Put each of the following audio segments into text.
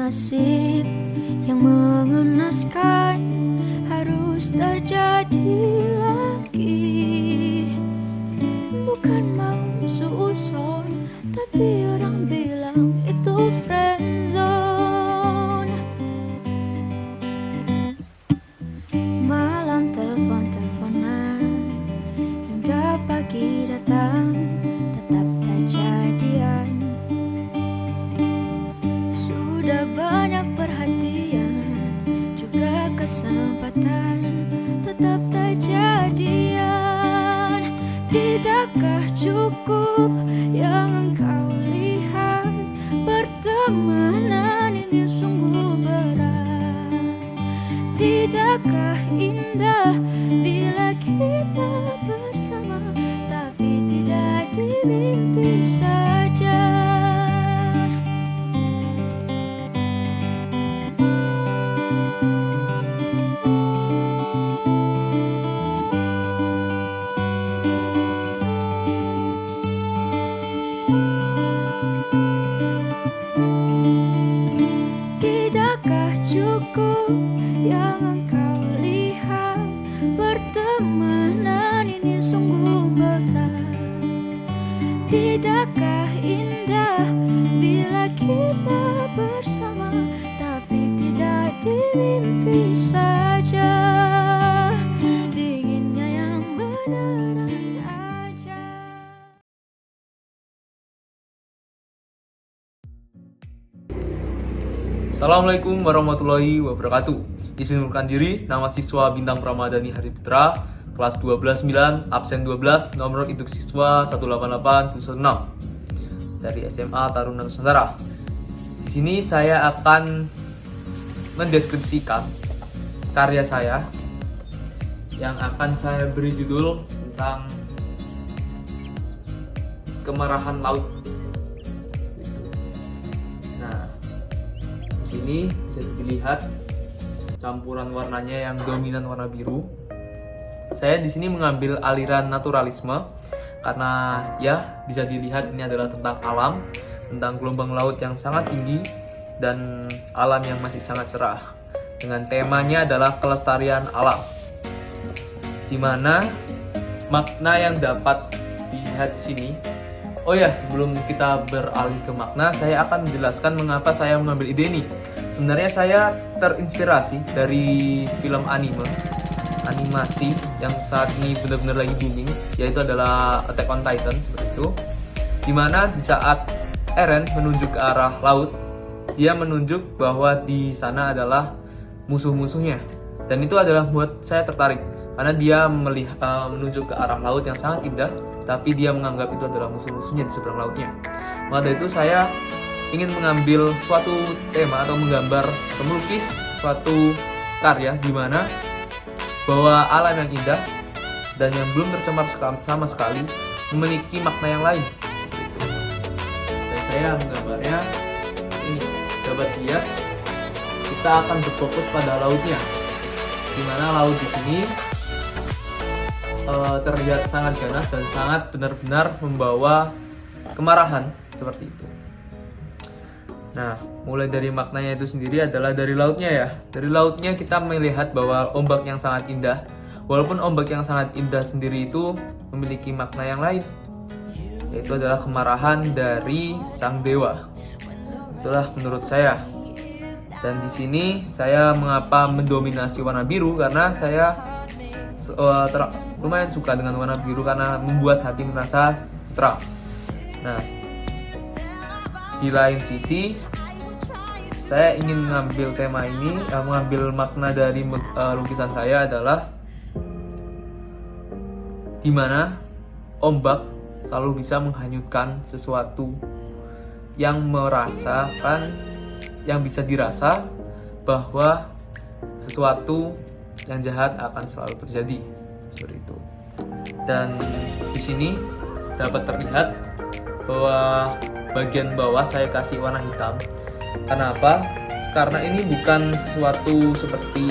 nasib yang mengenaskan harus terjadi lagi. Bukan mau suuzon, tapi orang bilang itu friendzone. Malam telepon-teleponan hingga pagi datang, tetap tak jadian. Sudah banyak perhatian, juga kesempatan, tetap tak jadian. Tidakkah cukup yang engkau lihat? Pertemanan ini sungguh berat. Tidakkah indah bila kita bersama, tapi tidak di mimpi saja. Tidakkah cukup yang engkau lihat? Pertemanan ini sungguh berat. Tidakkah indah bila kita bersama, tapi tidak di mimpi saja. Dinginnya yang beneran aja. Assalamualaikum warahmatullahi wabarakatuh. Izin mengenalkan diri, nama siswa Bintang Pramadani Hari Putra, kelas 12-9, absen 12, nomor induk siswa 18876 dari SMA Taruna Nusantara. Di sini saya akan mendeskripsikan karya saya yang akan saya beri judul tentang kemarahan laut. Nah, ini bisa dilihat campuran warnanya yang dominan warna biru. Saya di sini mengambil aliran naturalisme karena ya bisa dilihat ini adalah tentang alam, tentang gelombang laut yang sangat tinggi dan alam yang masih sangat cerah. Dengan temanya adalah kelestarian alam, dimana makna yang dapat dilihat di sini. Oh ya, sebelum kita beralih ke makna, saya akan menjelaskan mengapa saya mengambil ide ini. Sebenarnya saya terinspirasi dari film animasi yang saat ini benar-benar lagi booming, yaitu adalah Attack on Titan, seperti itu. Dimana di saat Eren menunjuk ke arah laut, dia menunjuk bahwa di sana adalah musuh-musuhnya. Dan itu adalah buat saya tertarik, karena dia menunjuk ke arah laut yang sangat indah, tapi dia menganggap itu adalah musuh-musuhnya di seberang lautnya. Maka dari itu saya ingin mengambil suatu tema atau menggambar, melukis suatu karya di mana bahwa alam yang indah dan yang belum tercemar sama sekali memiliki makna yang lain. Dan saya menggambarnya ini, dapat lihat kita akan berfokus pada lautnya, di mana laut di sini terlihat sangat ganas dan sangat benar-benar membawa kemarahan seperti itu. Nah, mulai dari maknanya itu sendiri adalah dari lautnya ya. Dari lautnya kita melihat bahwa ombak yang sangat indah. Walaupun ombak yang sangat indah sendiri itu memiliki makna yang lain, yaitu adalah kemarahan dari sang dewa. Itulah menurut saya. Dan di sini saya mengapa mendominasi warna biru, karena saya lumayan suka dengan warna biru karena membuat hati merasa tenang. Nah, di lain sisi saya ingin mengambil tema ini, mengambil makna dari lukisan saya adalah dimana ombak selalu bisa menghanyutkan sesuatu yang bisa dirasa bahwa sesuatu yang jahat akan selalu terjadi, seperti itu. Dan di sini dapat terlihat bahwa bagian bawah saya kasih warna hitam. Kenapa? Karena ini bukan sesuatu seperti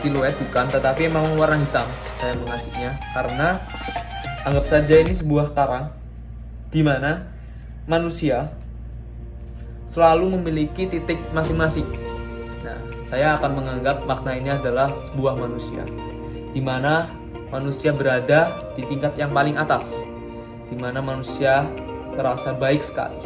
siluet, bukan, tetapi memang warna hitam saya mengasihnya karena anggap saja ini sebuah karang di mana manusia selalu memiliki titik masing-masing. Nah, saya akan menganggap makna ini adalah sebuah manusia, di mana manusia berada di tingkat yang paling atas, di mana manusia merasa baik sekali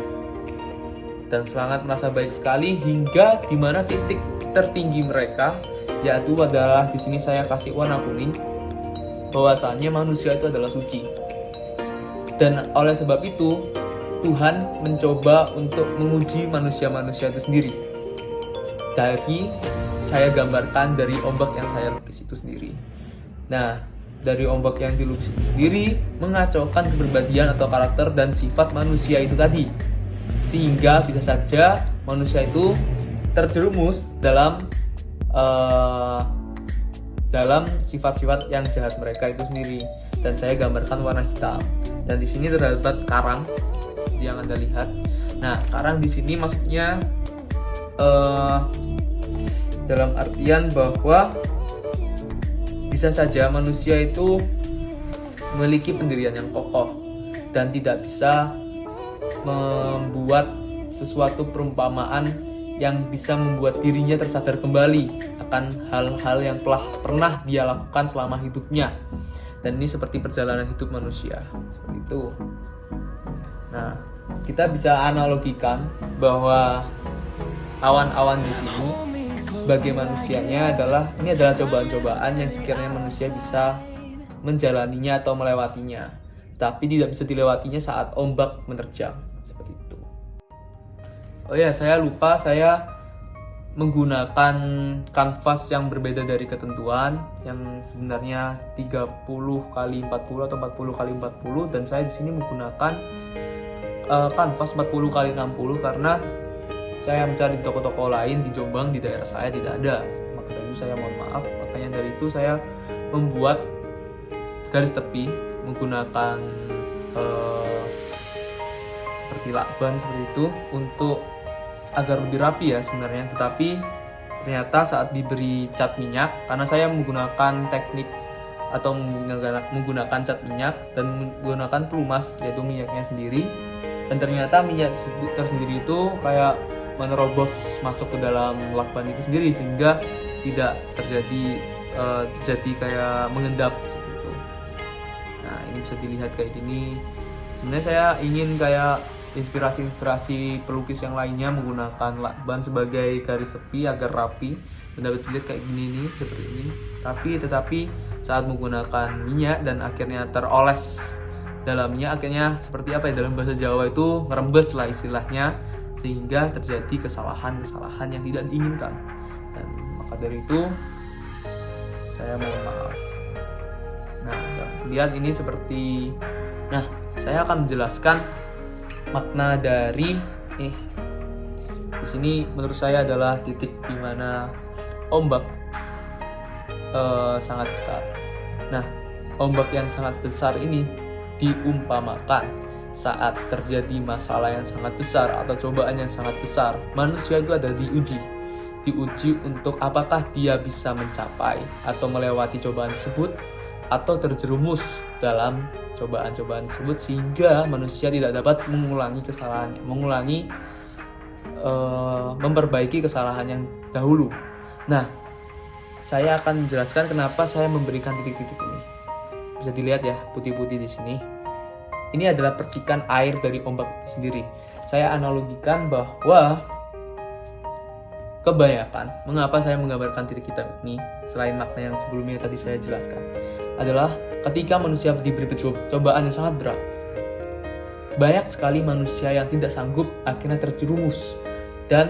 dan sangat merasa baik sekali, hingga di mana titik tertinggi mereka yaitu adalah di sini saya kasih warna kuning, bahwasannya manusia itu adalah suci. Dan oleh sebab itu Tuhan mencoba untuk menguji manusia-manusia itu sendiri. Dari saya gambarkan dari ombak yang saya lukis itu sendiri. Nah, dari ombak yang dilukis itu sendiri mengacaukan kepribadian atau karakter dan sifat manusia itu tadi, sehingga bisa saja manusia itu terjerumus dalam sifat-sifat yang jahat mereka itu sendiri. Dan saya gambarkan warna hitam. Dan di sini terdapat karang yang Anda lihat. Nah, karang di sini maksudnya dalam artian bahwa bisa saja manusia itu memiliki pendirian yang kokoh dan tidak bisa membuat sesuatu perumpamaan yang bisa membuat dirinya tersadar kembali akan hal-hal yang telah pernah dia lakukan selama hidupnya. Dan ini seperti perjalanan hidup manusia, seperti itu. Nah, kita bisa analogikan bahwa awan-awan di sini sebagai manusianya ini adalah cobaan-cobaan yang sekiranya manusia bisa menjalaninya atau melewatinya, tapi tidak bisa dilewatinya saat ombak menerjang, seperti itu. Oh ya, saya lupa, saya menggunakan kanvas yang berbeda dari ketentuan, yang sebenarnya 30x40 atau 40x40, dan saya di sini menggunakan kanvas 40x60 karena saya mencari toko-toko lain di Jombang, di daerah saya tidak ada. Maka dari itu saya mohon maaf. Makanya dari itu saya membuat garis tepi menggunakan seperti lakban seperti itu untuk agar lebih rapi ya sebenarnya. Tetapi ternyata saat diberi cat minyak, karena saya menggunakan teknik atau menggunakan cat minyak dan menggunakan pelumas yaitu minyaknya sendiri, dan ternyata minyak tersendiri itu kayak menerobos masuk ke dalam lakban itu sendiri, sehingga tidak terjadi kayak mengendap seperti itu. Nah, ini bisa dilihat kayak gini. Sebenarnya saya ingin kayak inspirasi pelukis yang lainnya menggunakan lakban sebagai garis tepi agar rapi dan dapat dilihat kayak gini nih, seperti ini. Tetapi saat menggunakan minyak dan akhirnya teroles dalamnya, akhirnya seperti apa ya, dalam bahasa Jawa itu ngerembes lah istilahnya, sehingga terjadi kesalahan-kesalahan yang tidak diinginkan. Dan maka dari itu saya mohon maaf. Nah, dapat dilihat ini seperti, nah saya akan menjelaskan makna dari di sini menurut saya adalah titik di mana ombak sangat besar. Nah, ombak yang sangat besar ini diumpamakan saat terjadi masalah yang sangat besar atau cobaan yang sangat besar. Manusia itu ada diuji untuk apakah dia bisa mencapai atau melewati cobaan tersebut, atau terjerumus dalam cobaan-cobaan tersebut sehingga manusia tidak dapat memperbaiki kesalahan yang dahulu. Nah, saya akan menjelaskan kenapa saya memberikan titik-titik ini. Bisa dilihat ya, putih-putih di sini. Ini adalah percikan air dari ombak itu sendiri. Saya analogikan bahwa kebanyakan, mengapa saya menggambarkan titik hitam ini, selain makna yang sebelumnya tadi saya jelaskan, adalah ketika manusia diberi cobaan yang sangat berat, banyak sekali manusia yang tidak sanggup akhirnya terjerumus dan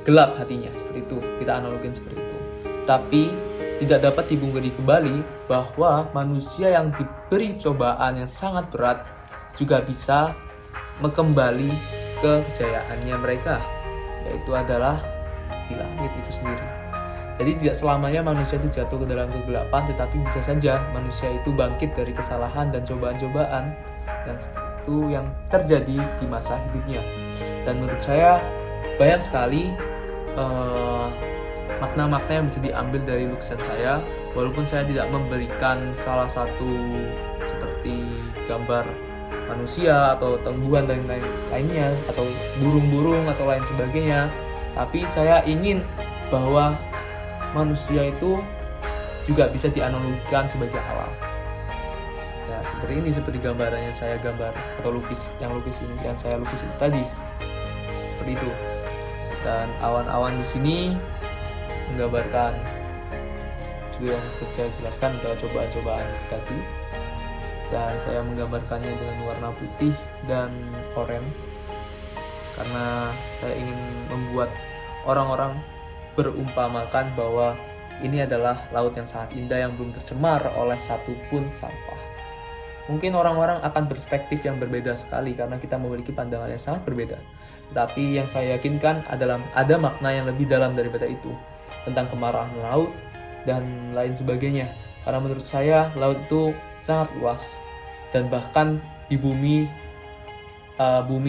gelap hatinya, seperti itu. Kita analogin seperti itu. Tapi tidak dapat dibungkiri kembali bahwa manusia yang diberi cobaan yang sangat berat juga bisa kembali ke kejayaannya mereka, yaitu adalah di langit itu sendiri. Jadi tidak selamanya manusia itu jatuh ke dalam kegelapan, tetapi bisa saja manusia itu bangkit dari kesalahan dan cobaan-cobaan yang seperti itu yang terjadi di masa hidupnya. Dan menurut saya banyak sekali makna-makna yang bisa diambil dari lukisan saya, walaupun saya tidak memberikan salah satu seperti gambar manusia atau tumbuhan dan lainnya atau burung-burung atau lain sebagainya, tapi saya ingin bahwa manusia itu juga bisa dianalogikan sebagai alam. Ya, seperti ini, seperti gambaran yang saya gambar atau yang saya lukis itu tadi. Seperti itu. Dan awan-awan di sini menggambarkan yang saya jelaskan adalah cobaan-cobaan tadi, dan saya menggambarkannya dengan warna putih dan oranye karena saya ingin membuat orang-orang berumpamakan bahwa ini adalah laut yang sangat indah yang belum tercemar oleh satupun sampah. Mungkin orang-orang akan perspektif yang berbeda sekali karena kita memiliki pandangan yang sangat berbeda. Tapi yang saya yakinkan adalah ada makna yang lebih dalam daripada itu, tentang kemarahan laut dan lain sebagainya. Karena menurut saya laut itu sangat luas, dan bahkan di bumi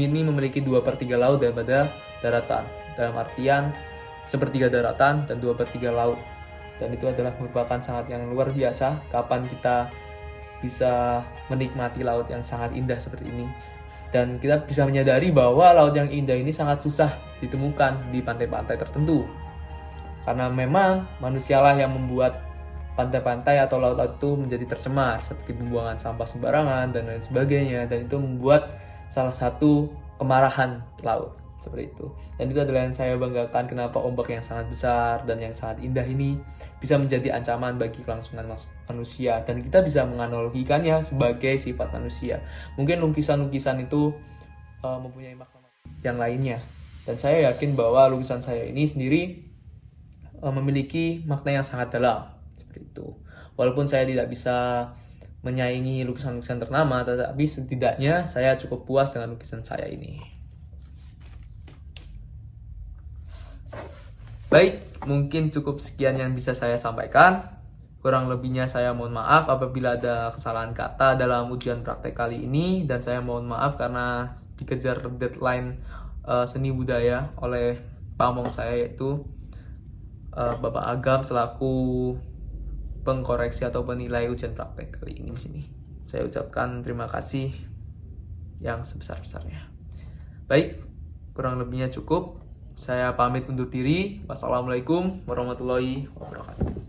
ini memiliki 2/3 laut daripada daratan, dalam artian sepertiga daratan dan 2/3 laut. Dan itu adalah merupakan sangat yang luar biasa. Kapan kita bisa menikmati laut yang sangat indah seperti ini, dan kita bisa menyadari bahwa laut yang indah ini sangat susah ditemukan di pantai-pantai tertentu. Karena memang manusialah yang membuat pantai-pantai atau laut-laut itu menjadi tercemar, seperti pembuangan sampah sembarangan dan lain sebagainya, dan itu membuat salah satu kemarahan laut seperti itu. Dan itu adalah yang saya banggakan, kenapa ombak yang sangat besar dan yang sangat indah ini bisa menjadi ancaman bagi kelangsungan manusia, dan kita bisa menganalogikannya sebagai sifat manusia. Mungkin lukisan-lukisan itu mempunyai makna yang lainnya, dan saya yakin bahwa lukisan saya ini sendiri memiliki makna yang sangat dalam seperti itu. Walaupun saya tidak bisa menyaingi lukisan-lukisan ternama, tetapi setidaknya saya cukup puas dengan lukisan saya ini. Baik, mungkin cukup sekian yang bisa saya sampaikan. Kurang lebihnya saya mohon maaf apabila ada kesalahan kata dalam ujian praktek kali ini, dan saya mohon maaf karena dikejar deadline seni budaya oleh pamong saya, yaitu Bapak Agam selaku pengkoreksi atau penilai ujian praktek kali ini di sini. Saya ucapkan terima kasih yang sebesar-besarnya. Baik, kurang lebihnya cukup. Saya pamit undur diri. Wassalamualaikum warahmatullahi wabarakatuh.